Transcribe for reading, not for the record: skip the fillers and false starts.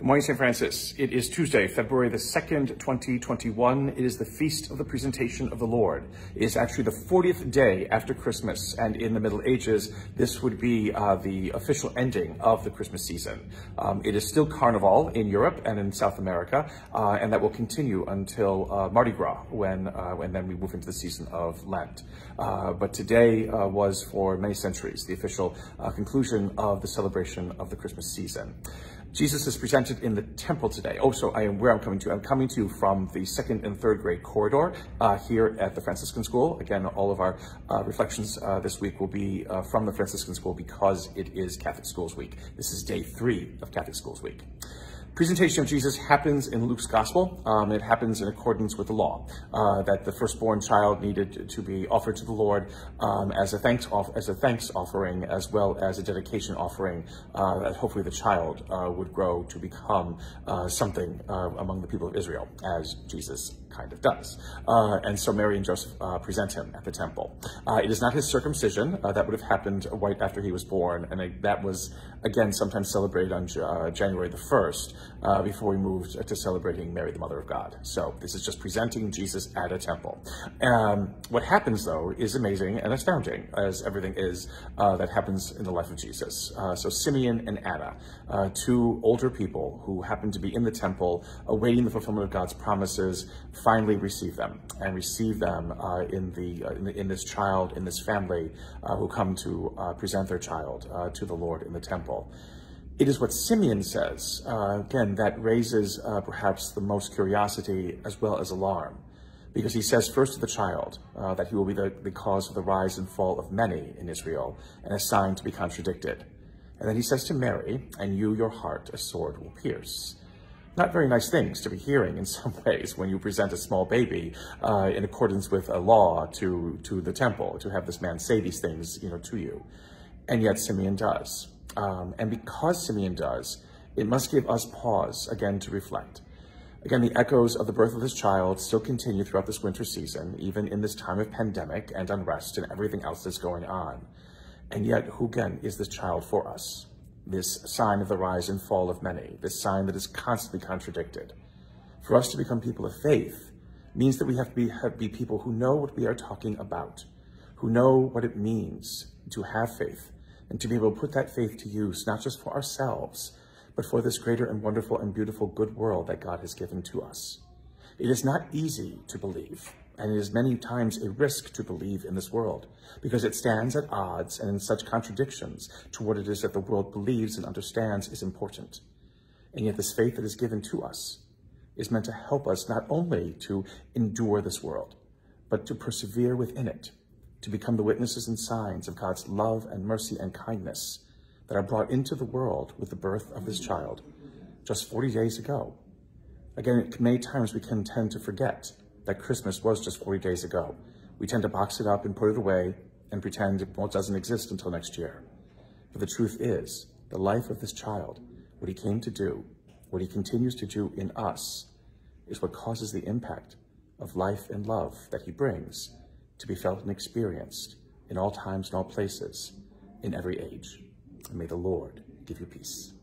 Good morning, St. Francis. It is Tuesday, February the 2nd, 2021. It is the Feast of the Presentation of the Lord. It is actually the 40th day after Christmas, and in the Middle Ages, this would be the official ending of the Christmas season. It is still Carnival in Europe and in South America, and that will continue until Mardi Gras, when then we move into the season of Lent. But today was, for many centuries, the official conclusion of the celebration of the Christmas season. Jesus is presented in the temple today. Oh, so where I'm coming to. I'm coming to you from the 2nd and 3rd grade corridor here at the Franciscan School. Again, all of our reflections this week will be from the Franciscan School because it is Catholic Schools Week. This is day 3 of Catholic Schools Week. Presentation of Jesus happens in Luke's Gospel. It happens in accordance with the law, that the firstborn child needed to be offered to the Lord as a thanks offering, as well as a dedication offering, that hopefully the child would grow to become something among the people of Israel, as Jesus kind of does. And so Mary and Joseph present him at the temple. It is not his circumcision. That would have happened right after he was born, and that was, again, sometimes celebrated on January the 1st, before we moved to celebrating Mary, the Mother of God. So this is just presenting Jesus at a temple. What happens, though, is amazing and astounding, as everything is that happens in the life of Jesus. So Simeon and Anna, two older people who happen to be in the temple awaiting the fulfillment of God's promises, finally receive them in this child, in this family who come to present their child to the Lord in the temple. It is what Simeon says, again, that raises perhaps the most curiosity as well as alarm, because he says first to the child that he will be the cause of the rise and fall of many in Israel, and a sign to be contradicted. And then he says to Mary, "And you, your heart, a sword will pierce." Not very nice things to be hearing in some ways when you present a small baby in accordance with a law to the temple, to have this man say these things, to you. And yet Simeon does. And because Simeon does, it must give us pause again to reflect. Again, the echoes of the birth of this child still continue throughout this winter season, even in this time of pandemic and unrest and everything else that's going on. And yet, who again is this child for us? This sign of the rise and fall of many, this sign that is constantly contradicted. For us to become people of faith means that we have to be people who know what we are talking about, who know what it means to have faith, and to be able to put that faith to use, not just for ourselves, but for this greater and wonderful and beautiful good world that God has given to us. It is not easy to believe, and it is many times a risk to believe in this world, because it stands at odds and in such contradictions to what it is that the world believes and understands is important. And yet this faith that is given to us is meant to help us not only to endure this world, but to persevere within it, to become the witnesses and signs of God's love and mercy and kindness that are brought into the world with the birth of this child just 40 days ago. Again, many times we can tend to forget that Christmas was just 40 days ago. We tend to box it up and put it away and pretend it doesn't exist until next year. But the truth is, the life of this child, what he came to do, what he continues to do in us, is what causes the impact of life and love that he brings to be felt and experienced in all times and all places, in every age. And may the Lord give you peace.